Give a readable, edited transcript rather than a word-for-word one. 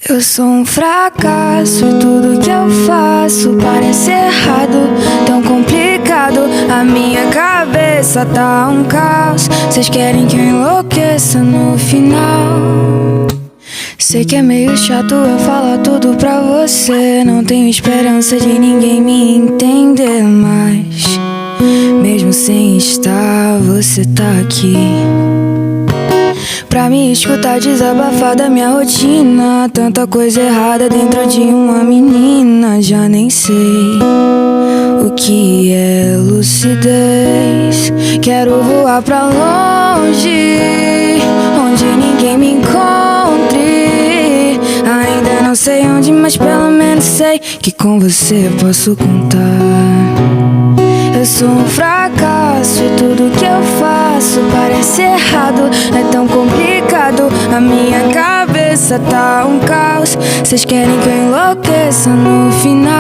Eu sou um fracasso e tudo que eu faço parece errado, tão complicado. A minha cabeça tá um caos. Vocês querem que eu enlouqueça no final. Sei que é meio chato eu falar tudo pra você. Não tenho esperança de ninguém me entender mais. Mesmo sem estar, você tá aqui pra me escutar desabafar da minha rotina. Tanta coisa errada dentro de uma menina. Já nem sei o que é lucidez. Quero voar pra longe, onde ninguém me encontre. Ainda não sei onde, mas pelo menos sei que com você eu posso contar. Eu sou um fracasso e tudo que eu faço parece errado, é tão complicado. A minha cabeça tá um caos. Vocês querem que eu enlouqueça no final.